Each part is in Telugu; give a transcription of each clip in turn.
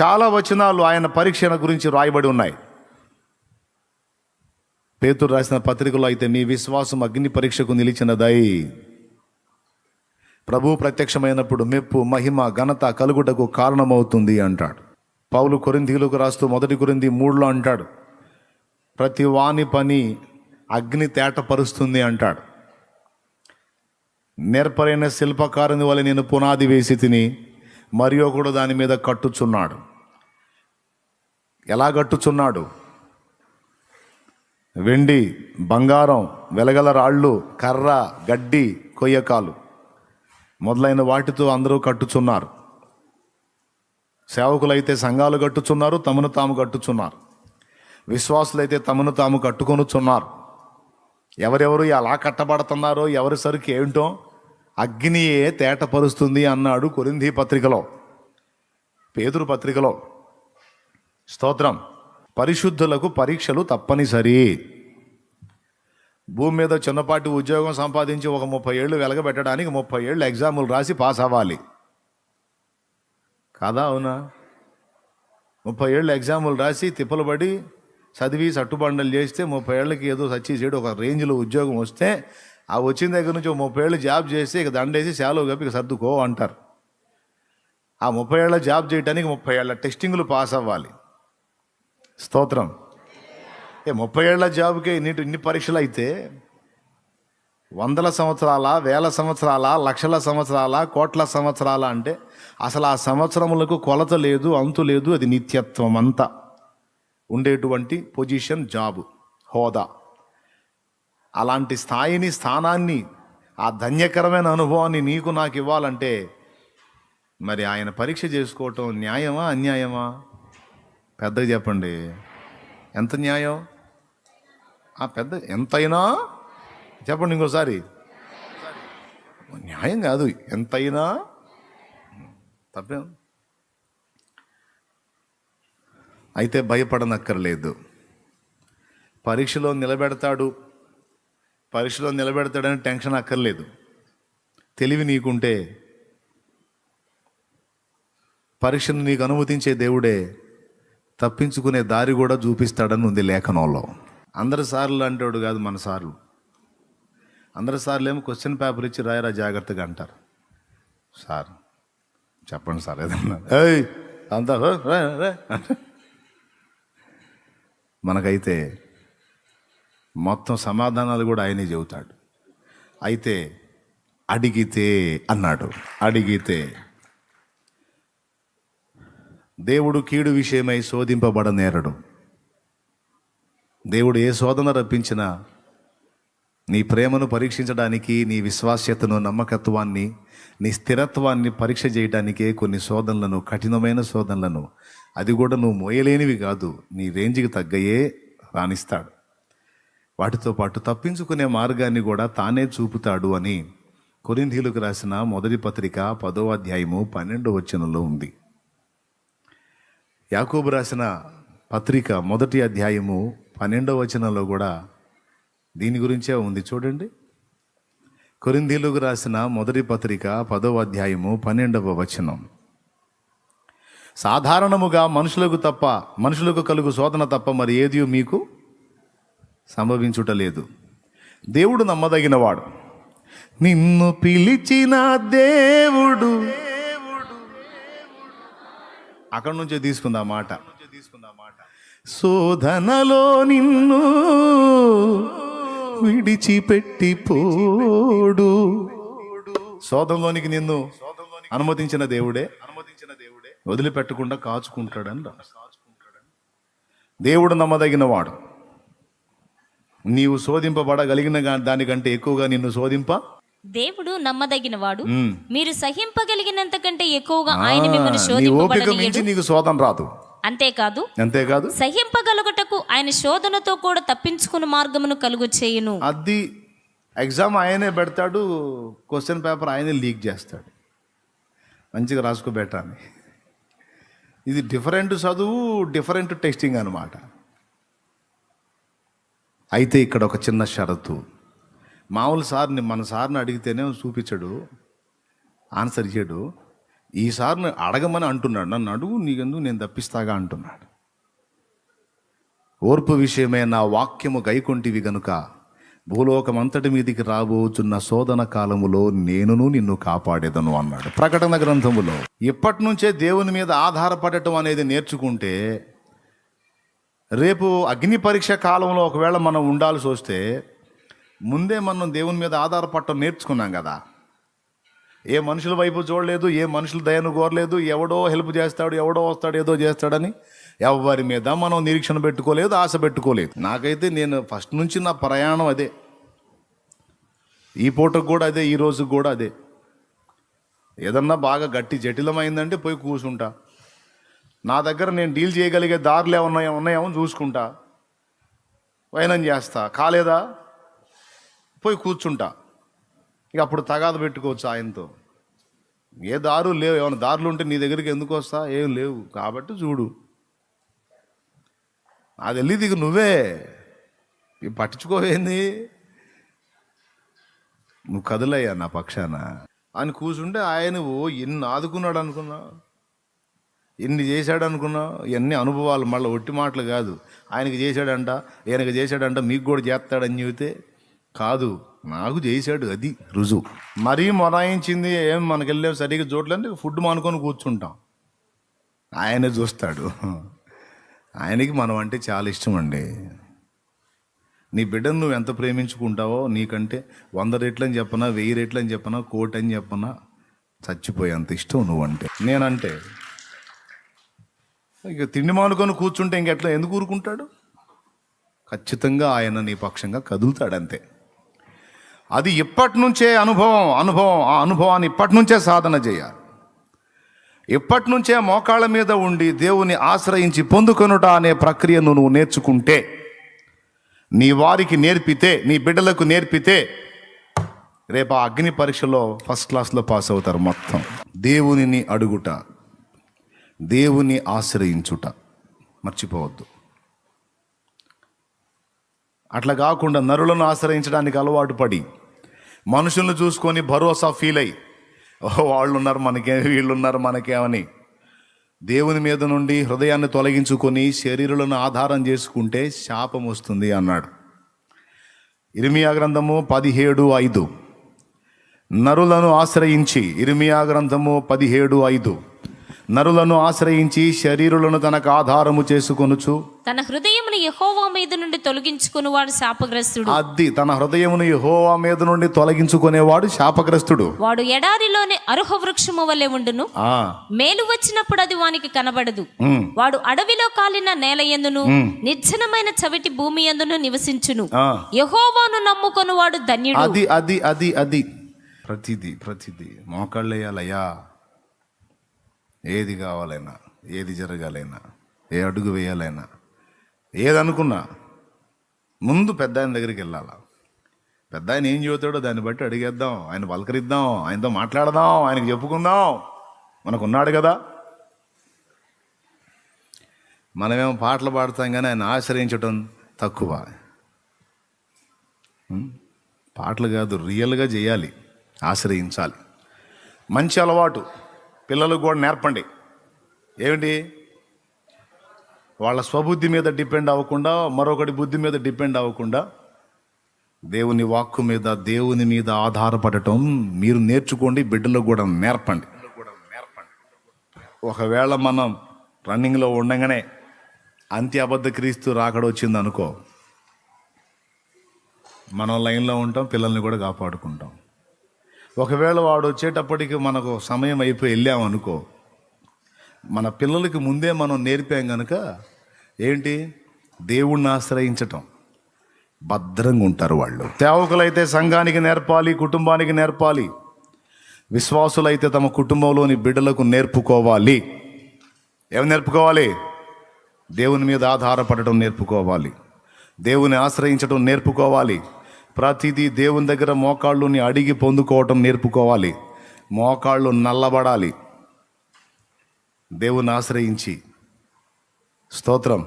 చాలా వచనాలు ఆయన పరీక్ష గురించి రాయబడి ఉన్నాయి. పేతురు రాసిన పత్రికలో అయితే మీ విశ్వాసం అగ్ని పరీక్షకు నిలిచినదై ప్రభు ప్రత్యక్షమైనప్పుడు మెప్పు మహిమ ఘనత కలుగుటకు కారణమవుతుంది అంటాడు. పౌలు కొరింథీయులకు రాస్తూ 1 కొరింథీ 3లో అంటాడు, ప్రతి వాని పని అగ్ని తేటపరుస్తుంది అంటాడు. నేర్పరైన శిల్పకారుని వల్ల నేను పునాది వేసి తిని మరి ఒకడు దాని మీద కట్టుచున్నాడు. ఎలా కట్టుచున్నాడు? వెండి, బంగారం, వెలగల రాళ్ళు, కర్ర, గడ్డి, కొయ్యకాలు మొదలైన వాటితో అందరూ కట్టుచున్నారు. సేవకులైతే సంఘాలు కట్టుచున్నారు, తమను తాము కట్టుచున్నారు. విశ్వాసులైతే తమను తాము కట్టుకొనుచున్నారు. ఎవరెవరు ఎలా కట్టబడుతున్నారో ఎవరి సరికి ఏమిటో అగ్నియే తేటపరుస్తుంది అన్నాడు కొరింథీ పత్రికలో, పేతురు పత్రికలో. స్తోత్రం. పరిశుద్ధులకు పరీక్షలు తప్పనిసరి. భూమి మీద చిన్నపాటి ఉద్యోగం సంపాదించి ఒక 30 ఏళ్ళు వెలగబెట్టడానికి 30 ఏళ్ళు ఎగ్జాములు రాసి పాస్ అవ్వాలి కాదా? అవునా? 30 ఏళ్ళు ఎగ్జాములు రాసి తిప్పలు పడి చదివి సట్టుబండలు చేస్తే 30 ఏళ్ళకి ఏదో సచ్చి చేయడు ఒక రేంజ్లో ఉద్యోగం వస్తే ఆ వచ్చిన దగ్గర నుంచి 30 ఏళ్ళు జాబ్ చేసి ఇక దండేసి శాలో కప్పి ఇక సర్దుకో అంటారు. ఆ 30 ఏళ్ళ జాబ్ చేయడానికి 30 ఏళ్ళ టెస్టింగ్లు పాస్ అవ్వాలి. స్తోత్రం. 30 ఏళ్ల జాబ్కే ఇన్ని పరీక్షలు అయితే 100 సంవత్సరాల, 1000 సంవత్సరాల, లక్షల సంవత్సరాల, కోట్ల సంవత్సరాల అంటే అసలు ఆ సంవత్సరములకు కొలత లేదు, అంతు లేదు. అది నిత్యత్వం అంతా ఉండేటువంటి పొజిషన్, జాబు, హోదా. అలాంటి స్థాయిని, స్థానాన్ని, ఆ ధన్యకరమైన అనుభవాన్ని నీకు నాకు ఇవ్వాలంటే మరి ఆయన పరీక్ష చేసుకోవటం న్యాయమా అన్యాయమా? పెద్దగా చెప్పండి. ఎంత న్యాయం? పెద్ద ఎంతైనా చెప్పండి ఇంకోసారి. న్యాయం కాదు, ఎంతైనా తప్పేం. అయితే భయపడనక్కర్లేదు. పరీక్షలో నిలబెడతాడని టెన్షన్ అక్కర్లేదు. తెలివి నీకుంటే పరీక్షను నీకు అనుమతించే దేవుడే తప్పించుకునే దారి కూడా చూపిస్తాడని ఉంది లేఖనంలో. అందరి సార్లు అంటాడు కాదు, మన సార్లు. అందరి సార్లు ఏమో క్వశ్చన్ పేపర్ ఇచ్చి రాయరా జాగ్రత్తగా అంటారు. సార్ చెప్పండి సార్ ఏదన్నా, అంతా మనకైతే మొత్తం సమాధానాలు కూడా ఆయనే చెబుతాడు. అయితే అడిగితే అన్నాడు, అడిగితే దేవుడు కీడు విషయమై శోధింపబడనేరడు. దేవుడు ఏ శోధన రప్పించినా నీ ప్రేమను పరీక్షించడానికి, నీ విశ్వాస్యతను, నమ్మకత్వాన్ని, నీ స్థిరత్వాన్ని పరీక్ష చేయడానికే కొన్ని శోధనలను, కఠినమైన శోధనలను, అది కూడా నువ్వు మోయలేనివి కాదు, నీ రేంజ్కి తగ్గయే రాణిస్తాడు. వాటితో పాటు తప్పించుకునే మార్గాన్ని కూడా తానే చూపుతాడు అని కొరింథీయులకు రాసిన 1 పత్రిక 10వ అధ్యాయము 12వ వచనంలో ఉంది. యాకోబు రాసిన పత్రిక 1వ అధ్యాయము 12వ వచనంలో కూడా దీని గురించే ఉంది. చూడండి, కొరింథీయులకు రాసిన 1 పత్రిక 10వ అధ్యాయము 12వ వచనం. సాధారణముగా మనుషులకు కలుగు శోధన తప్ప మరి ఏది మీకు సంభవించుటలేదు. దేవుడు నమ్మదగినవాడు. నిన్ను పిలిచిన దేవుడు, అక్కడి నుంచే తీసుకుందా మాట. శోధనలో నిన్ను విడిచిపెట్టి పోడు. శోధనలోనికి నిన్ను అనుమతించిన దేవుడే వదిలిపెట్టకుండా కాచుకుంటాడని. దేవుడు నమ్మదగినవాడు. నీవు శోధింపబడగలిగిన దానికంటే ఎక్కువగా నిన్ను దేవుడు నమ్మదగినవాడు. మీరు సహింపగలిగినంత కంటే ఎక్కువగా ఆయన మిమ్మల్ని శోధింపబడనీయడు. నీకు శోధన రాదు. అంతేకాదు సహింపగలుగుటకు ఆయన శోధనతో కూడా తప్పించుకుని మార్గమును కలుగు చేయును. అది ఎగ్జామ్ ఆయనే పెడతాడు, క్వశ్చన్ పేపర్ ఆయనే లీక్ చేస్తాడు. మంచిగా రాసుకోబెట్టాలి. ఇది డిఫరెంట్ చదువు, డిఫరెంట్ టెస్టింగ్ అన్నమాట. అయితే ఇక్కడ ఒక చిన్న షరతు. మామూలు మన సార్ని అడిగితేనే చూపించడు, ఆన్సర్ ఇచ్చాడు. ఈసారి అడగమని అంటున్నాడు. నన్ను అడుగు, నీకెందుకు, నేను తప్పిస్తాగా అంటున్నాడు. ఓర్పు విషయమే నా వాక్యము గైకొంటివి గనుక భూలోకమంతటి మీదికి రాబోచున్న శోధన కాలములో నేనును నిన్ను కాపాడేదను అన్నాడు ప్రకటన గ్రంథములో. ఇప్పటి నుంచే దేవుని మీద ఆధారపడటం అనేది నేర్చుకుంటే రేపు అగ్ని పరీక్ష కాలంలో ఒకవేళ మనం ఉండాల్సి వస్తే ముందే మనం దేవుని మీద ఆధారపడటం నేర్చుకున్నాం కదా. ఏ మనుషుల వైపు చూడలేదు, ఏ మనుషుల దయను కోరలేదు, ఎవడో హెల్ప్ చేస్తాడు, ఎవడో వస్తాడు, ఏదో చేస్తాడని ఎవరి మీద మనం నిరీక్షణ పెట్టుకోలేదు, ఆశ పెట్టుకోలేదు. నాకైతే నేను ఫస్ట్ నుంచి నా ప్రయాణం అదే, ఈ పూటకు కూడా అదే, ఈ రోజుకు కూడా అదే. ఏదన్నా బాగా గట్టి జటిలమైందంటే పోయి కూర్చుంటా. నా దగ్గర నేను డీల్ చేయగలిగే దారులు ఉన్నాయేమో చూసుకుంటా, వైనం చేస్తా. కాలేదా పోయి కూర్చుంటా. ఇక అప్పుడు తగాద పెట్టుకోవచ్చు ఆయనతో. ఏ దారు లేవు, ఏమైనా దారులు ఉంటే నీ దగ్గరికి ఎందుకు వస్తా, ఏం లేవు కాబట్టి చూడు. అది వెళ్ళి దిగు, నువ్వే ఇవి పట్టించుకోవేంది, నువ్వు కదులయ్యా నా పక్షాన అని కూర్చుంటే ఆయన ఎన్ని ఆదుకున్నాడు అనుకున్నా, ఎన్ని చేశాడు అనుకున్నా. ఇవన్నీ అనుభవాలు, మళ్ళీ ఒట్టి మాటలు కాదు. ఆయనకి చేశాడంట, ఈయనకి చేశాడంట, మీకు కూడా చేస్తాడని చెబితే కాదు, నాకు చేశాడు, అది రుజువు. మరీ మొరాయించింది ఏం మనకెళ్ళే సరిగ్గా చూడలేంటే ఫుడ్ మానుకొని కూర్చుంటాం, ఆయనే చూస్తాడు. ఆయనకి మనం అంటే చాలా ఇష్టం అండి. నీ బిడ్డను నువ్వు ఎంత ప్రేమించుకుంటావో, నీకంటే 100 రెట్లు అని చెప్పనా, 1000 రెట్లు అని చెప్పనా, 1,000,000 అని చెప్పనా, చచ్చిపోయేంత ఇష్టం నువ్వంటే. నేనంటే ఇక తిండి మానుకొని కూర్చుంటే ఇంకెట్లా, ఎందుకు ఊరుకుంటాడు? ఖచ్చితంగా ఆయన నీ పక్షంగా కదులుతాడంతే. అది ఇప్పటి నుంచే అనుభవం. ఆ అనుభవాన్ని ఇప్పటి నుంచే సాధన చేయాలి. ఇప్పటి నుంచే మోకాళ్ళ మీద ఉండి దేవుని ఆశ్రయించి పొందుకొనుట అనే ప్రక్రియను నువ్వు నేర్చుకుంటే, నీ వారికి నేర్పితే, నీ బిడ్డలకు నేర్పితే రేపు ఆ అగ్ని పరీక్షలో ఫస్ట్ క్లాస్లో పాస్ అవుతారు మొత్తం. దేవునిని అడుగుట, దేవుని ఆశ్రయించుట మర్చిపోవద్దు. అట్లా కాకుండా నరులను ఆశ్రయించడానికి అలవాటు పడి మనుషులను చూసుకొని భరోసా ఫీల్ అయ్యి, వాళ్ళు ఉన్నారు మనకే, వీళ్ళు ఉన్నారు మనకేమని దేవుని మీద నుండి హృదయాన్ని తొలగించుకొని శరీరులను ఆధారం చేసుకుంటే శాపం వస్తుంది అన్నాడు. ఇర్మియా గ్రంథము 17:5. నరులను ఆశ్రయించి, ఇర్మియా గ్రంథము 17:5, నరులను ఆశ్రయించి శరీరులను తనకు ఆధారము చేసుకొనుచు తన హృదయమును యెహోవా మీద నుండి తొలగించుకునేవాడు శాపగ్రస్తుడు. అది తన హృదయమును యెహోవా మీద నుండి తొలగించుకునేవాడు శాపగ్రస్తుడు. వాడు ఎడారిలోని అరుహ వృక్షము వలె ఉండును, మేలు వచ్చినప్పుడు అది వానికి కనబడదు. వాడు అడవిలో కాలిన నేల యందును నిర్జనమైన చవిటి భూమి యందును నివసించును. యెహోవాను నమ్ముకొని వాడు ధన్యుడు. అది అది అది అది ప్రతిదీ మోకాళ్ళేయాలయ్యా. ఏది కావాలైనా, ఏది జరగాలైనా, ఏ అడుగు వేయాలైనా, ఏదనుకున్నా ముందు పెద్ద ఆయన దగ్గరికి వెళ్ళాలా. పెద్ద ఆయన ఏం చెబుతాడో దాన్ని బట్టి అడిగేద్దాం, ఆయన పలకరిద్దాం, ఆయనతో మాట్లాడదాం, ఆయనకు చెప్పుకుందాం. మనకున్నాడు కదా. మనమేమో పాటలు పాడతాం కానీ ఆయన ఆశ్రయించటం తక్కువ. పాటలు కాదు, రియల్గా చేయాలి, ఆశ్రయించాలి. మంచి అలవాటు పిల్లలకు కూడా నేర్పండి. ఏమిటి? వాళ్ళ స్వబుద్ధి మీద డిపెండ్ అవ్వకుండా, మరొకటి బుద్ధి మీద డిపెండ్ అవ్వకుండా దేవుని వాక్కు మీద, దేవుని మీద ఆధారపడటం మీరు నేర్చుకోండి, బిడ్డలకు కూడా నేర్పండి. ఒకవేళ మనం రన్నింగ్లో ఉండగానే అంత్య అబద్ధ క్రీస్తు రాకడ వచ్చింది అనుకో, మనం లైన్లో ఉంటాం, పిల్లల్ని కూడా కాపాడుకుంటాం. ఒకవేళ వాడు వచ్చేటప్పటికి మనకు సమయం అయిపోయి వెళ్ళామనుకో, మన పిల్లలకి ముందే మనం నేర్పాం కనుక ఏంటి, దేవుణ్ణి ఆశ్రయించటం, భద్రంగా ఉంటారు వాళ్ళు. సేవకులైతే సంఘానికి నేర్పాలి, కుటుంబానికి నేర్పాలి. విశ్వాసులైతే తమ కుటుంబంలోని బిడ్డలకు నేర్పుకోవాలి. ఏమి నేర్పుకోవాలి? దేవుని మీద ఆధారపడటం నేర్పుకోవాలి, దేవుని ఆశ్రయించడం నేర్పుకోవాలి. ప్రతిదీ దేవుని దగ్గర మోకాళ్ళుని అడిగి పొందుకోవటం నేర్పుకోవాలి. మోకాళ్ళు నల్లబడాలి దేవుని ఆశ్రయించి. స్తోత్రం.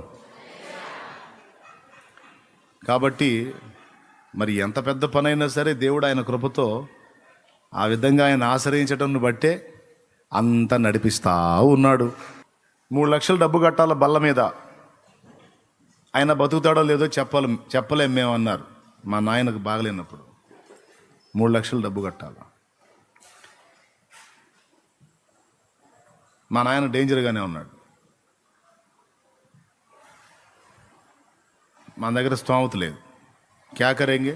కాబట్టి మరి ఎంత పెద్ద పనైనా సరే దేవుడు ఆయన కృపతో ఆ విధంగా ఆయన ఆశ్రయించటం బట్టే అంతా నడిపిస్తా ఉన్నాడు. 3 లక్షలు డబ్బు కట్టాల బల్ల మీద. ఆయన బతుకుతాడో లేదో చెప్పలేం మేము అన్నారు. మా నాయనకు బాగలేనప్పుడు 3 లక్షలు డబ్బు కట్టాలి. మా నాయన డేంజర్గానే ఉన్నాడు. మన దగ్గర స్తోమత లేదు. క్యా కరేంగే,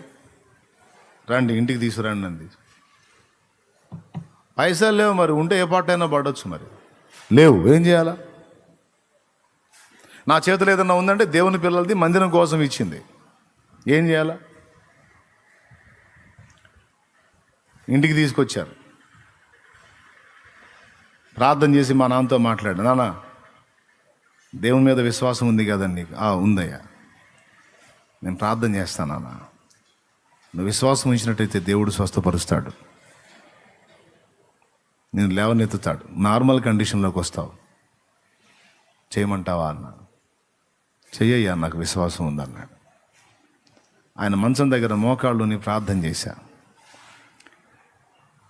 రండి ఇంటికి తీసుకురండి అంది. పైసలు లేవు, మరి ఉంటే ఏ పాటైనా పడవచ్చు, మరి లేవు, ఏం చేయాలా? నా చేతిలో ఏదన్నా ఉందంటే దేవుని పిల్లలది మందిరం కోసం ఇచ్చింది, ఏం చేయాలా? ఇంటికి తీసుకొచ్చారు. ప్రార్థన చేసి మా నాన్నతో మాట్లాడు, నాన్న దేవుని మీద విశ్వాసం ఉంది కదండి. ఉందయ్యా, నేను ప్రార్థన చేస్తాను నాన్న. నువ్వు విశ్వాసం ఉంచినట్టయితే దేవుడు స్వస్థపరుస్తాడు, నేను లేవనెత్తుతాడు, నార్మల్ కండిషన్లోకి వస్తావు, చేయమంటావా అన్న. చెయ్యయ్యా, నాకు విశ్వాసం ఉందన్నాడు. ఆయన మంచం దగ్గర మోకాళ్ళుని ప్రార్థన చేశా.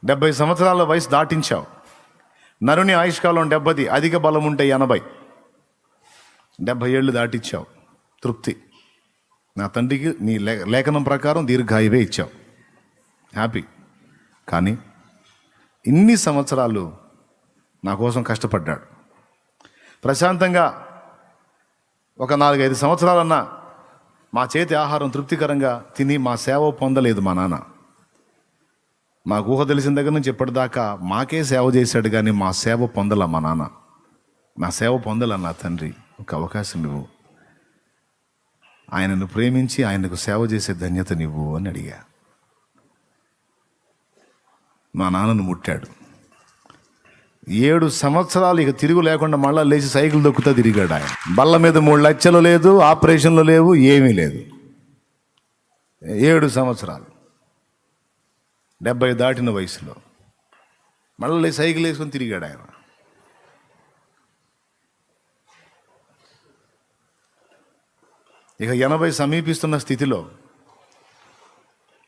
70 సంవత్సరాల వయసు దాటించావు. నరుని ఆయుష్కాలం 70, అధిక బలం ఉంటే 80. 70 ఏళ్ళు దాటించావు. తృప్తి. నా తండ్రికి నీ లేఖనం ప్రకారం దీర్ఘాయువే ఇచ్చావు, హ్యాపీ. కానీ ఇన్ని సంవత్సరాలు నా కోసం కష్టపడ్డాడు. ప్రశాంతంగా ఒక 4-5 సంవత్సరాలన్నా మా చేతి ఆహారం తృప్తికరంగా తిని మా సేవ పొందలేదు మా నాన్న. మా ఊహ తెలిసిన దగ్గర నుంచి ఇప్పటిదాకా మాకే సేవ చేశాడు, కానీ మా సేవ పొందల మా నాన్న. నా సేవ పొందల నా తండ్రి, ఒక అవకాశం నువ్వు, ఆయనను ప్రేమించి ఆయనకు సేవ చేసే ధన్యత నువ్వు అని అడిగా. మా నాన్నను ముట్టాడు. 7 సంవత్సరాలు ఇక తిరుగు లేకుండా మళ్ళా లేచి సైకిల్ దొక్కుతా తిరిగాడు ఆయన. బల్ల మీద 3 లక్షలు లేదు, ఆపరేషన్లు లేవు, ఏమీ లేదు. 7 సంవత్సరాలు 70 దాటిన వయసులో మళ్ళీ సైకిల్ వేసుకొని తిరిగాడు ఆయన. ఇక 80 సమీపిస్తున్న స్థితిలో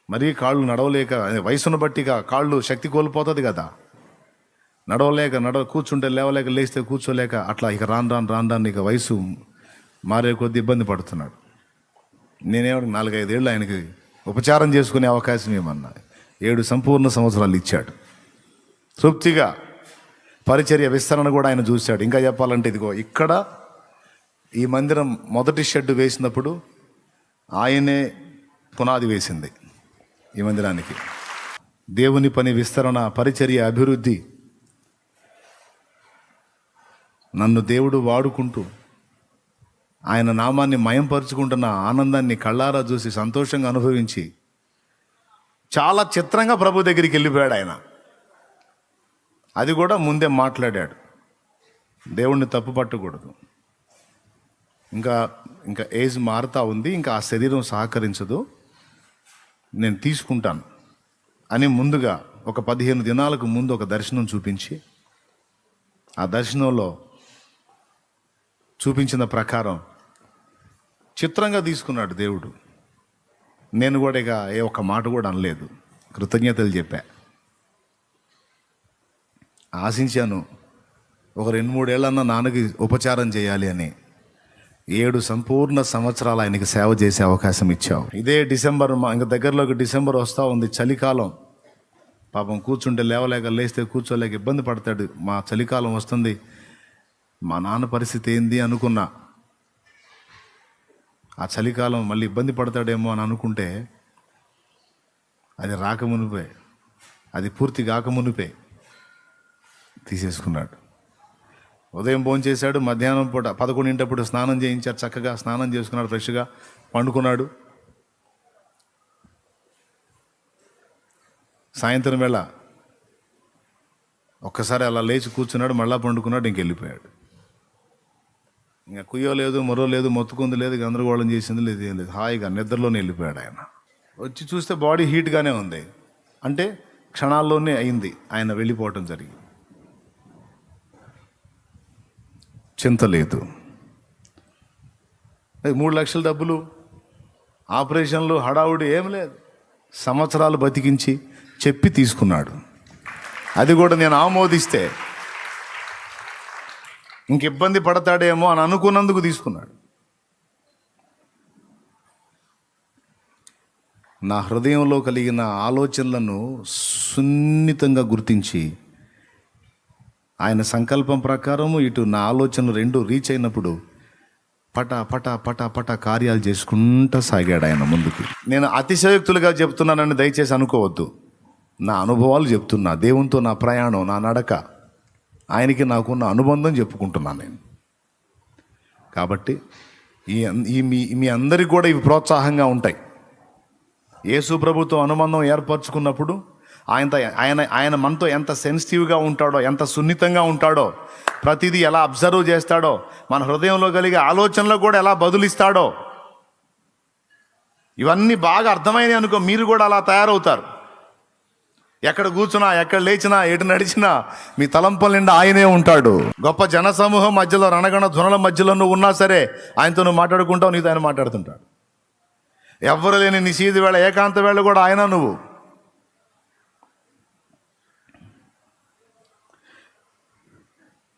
మరీ కాళ్ళు నడవలేక, వయసును బట్టి కాళ్ళు శక్తి కోల్పోతుంది కదా, కూర్చుంటే లేవలేక, లేస్తే కూర్చోలేక, అట్లా ఇక రాను ఇక వయసు మారే కొద్ది ఇబ్బంది పడుతున్నాడు. నేనేమో 4-5 ఏళ్ళు ఆయనకి ఉపచారం చేసుకునే అవకాశం ఏమన్నా. 7 సంపూర్ణ సంవత్సరాలు ఇచ్చాడు. తృప్తిగా పరిచర్య విస్తరణ కూడా ఆయన చూశాడు. ఇంకా చెప్పాలంటే ఇదిగో ఇక్కడ ఈ మందిరం మొదటి షెడ్ వేసినప్పుడు ఆయనే పునాది వేసింది ఈ మందిరానికి. దేవుని పని విస్తరణ, పరిచర్య, అభివృద్ధి, నన్ను దేవుడు వాడుకుంటూ ఆయన నామాన్ని మయంపరుచుకుంటున్న ఆనందాన్ని కళ్ళారా చూసి సంతోషంగా అనుభవించి చాలా చిత్రంగా ప్రభు దగ్గరికి వెళ్ళిపోయాడు ఆయన. అది కూడా ముందే మాట్లాడాడు, దేవుణ్ణి తప్పు పట్టకూడదు, ఇంకా ఏజ్ మారుతా ఉంది, ఇంకా ఆ శరీరం సహకరించదు, నేను తీసుకుంటాను అని ముందుగా ఒక 15 దినాలకు ముందు ఒక దర్శనం చూపించి, ఆ దర్శనంలో చూపించిన ప్రకారం చిత్రంగా తీసుకున్నాడు దేవుడు. నేను కూడా ఇక ఒక్క మాట కూడా అనలేదు, కృతజ్ఞతలు చెప్పా. ఆశించాను ఒక 2-3 ఏళ్ళన్నా నాన్నకి ఉపచారం చేయాలి అని. 7 సంపూర్ణ సంవత్సరాలు ఆయనకి సేవ చేసే అవకాశం ఇచ్చావు. ఇదే డిసెంబర్, ఇంకా దగ్గరలోకి డిసెంబర్ వస్తూ ఉంది, చలికాలం. పాపం కూర్చుంటే లేవలేక, లేస్తే కూర్చోలేక ఇబ్బంది పడతాడు. మా చలికాలం వస్తుంది, మా నాన్న పరిస్థితి ఏంది అనుకున్నా. ఆ చలికాలం మళ్ళీ ఇబ్బంది పడతాడేమో అని అనుకుంటే అది రాకమునిపే, అది పూర్తి కాకమునిపే తీసేసుకున్నాడు. ఉదయం భోజనం చేశాడు, మధ్యాహ్నం పూట 11 స్నానం చేయించారు, చక్కగా స్నానం చేసుకున్నాడు, ఫ్రెష్గా పండుకున్నాడు. సాయంత్రం వేళ ఒక్కసారి అలా లేచి కూర్చున్నాడు, మళ్ళా పండుకున్నాడు, ఇంకెళ్ళిపోయాడు. ఇంకా కుయ్యో లేదు, మరో లేదు, మొత్తుకుంది లేదు, గందరగోళం చేసింది లేదు, ఏం లేదు, హాయిగా నిద్రలోనే వెళ్ళిపోయాడు ఆయన. వచ్చి చూస్తే బాడీ హీట్గానే ఉంది, అంటే క్షణాల్లోనే అయింది ఆయన వెళ్ళిపోవటం జరిగి. చింత లేదు. 3 లక్షల డబ్బులు, ఆపరేషన్లు, హడావుడి ఏం లేదు. సంవత్సరాలు బతికించి చెప్పి తీసుకున్నాడు. అది కూడా నేను ఆమోదిస్తే ఇంక ఇబ్బంది పడతాడేమో అని అనుకున్నందుకు తీసుకున్నాడు. నా హృదయంలో కలిగిన ఆలోచనలను సున్నితంగా గుర్తించి ఆయన సంకల్పం ప్రకారము ఇటు నా ఆలోచనలు రెండు రీచ్ అయినప్పుడు పట పట పట పట కార్యాలు చేసుకుంటూ సాగాడు ఆయన ముందుకు. నేను అతిశయోక్తులుగా చెప్తున్నానని దయచేసి అనుకోవద్దు. నా అనుభవాలు చెప్తున్నా, దేవునితో నా ప్రయాణం, నా నడక, ఆయనకి నాకున్న అనుబంధం చెప్పుకుంటున్నాను నేను. కాబట్టి మీ అందరికి కూడా ఇవి ప్రోత్సాహంగా ఉంటాయి. యేసు ప్రభుతో అనుబంధం ఏర్పరచుకున్నప్పుడు ఆయన మనతో ఎంత సెన్సిటివ్గా ఉంటాడో, ఎంత సున్నితంగా ఉంటాడో, ప్రతిదీ ఎలా అబ్జర్వ్ చేస్తాడో, మన హృదయంలో కలిగే ఆలోచనలకు కూడా ఎలా బదులిస్తాడో, ఇవన్నీ బాగా అర్థమైనవి అనుకో, మీరు కూడా అలా తయారవుతారు. ఎక్కడ కూర్చున్నా, ఎక్కడ లేచినా, ఎటు నడిచినా మీ తలంపుల నిండా ఆయనే ఉంటాడు. గొప్ప జనసమూహం మధ్యలో, రణగణ ధ్వనుల మధ్యలో నువ్వు ఉన్నా సరే ఆయనతో నువ్వు మాట్లాడుకుంటావు, నీతో ఆయన మాట్లాడుతుంటాడు. ఎవ్వరు లేని నిశీది వేళ, ఏకాంత వేళ కూడా ఆయన నువ్వు.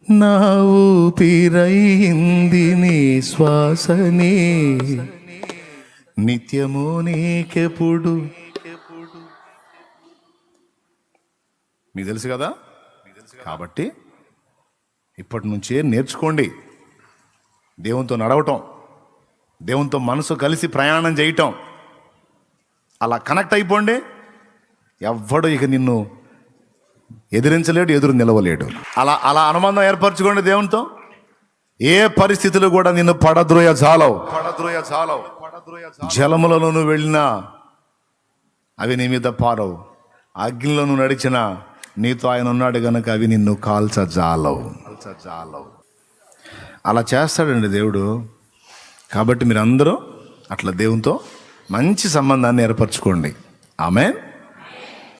నా ఊపిరైంది నీ శ్వాసనే, నిత్యము నీకెప్పుడు. మీకు తెలుసు కదా. కాబట్టి ఇప్పటి నుంచే నేర్చుకోండి దేవునితో నడవటం, దేవునితో మనసు కలిసి ప్రయాణం చేయటం. అలా కనెక్ట్ అయిపోండి. ఎవ్వడు ఇక నిన్ను ఎదిరించలేడు, ఎదురు నిలవలేడు. అలా అనుబంధం ఏర్పరచుకోండి దేవునితో. ఏ పరిస్థితులు కూడా నిన్ను పడద్రోయ జాలవు. జలములను వెళ్ళినా అవి నీ మీద పారవు, అగ్నిలో నువ్వు నడిచినా నీతో ఆయన ఉన్నాడు గనక అవి నిన్ను కాల్చజాలవు. అలా చేస్తాడండి దేవుడు. కాబట్టి మీరందరూ అట్లా దేవునితో మంచి సంబంధాన్ని ఏర్పరచుకోండి. ఆమేన్.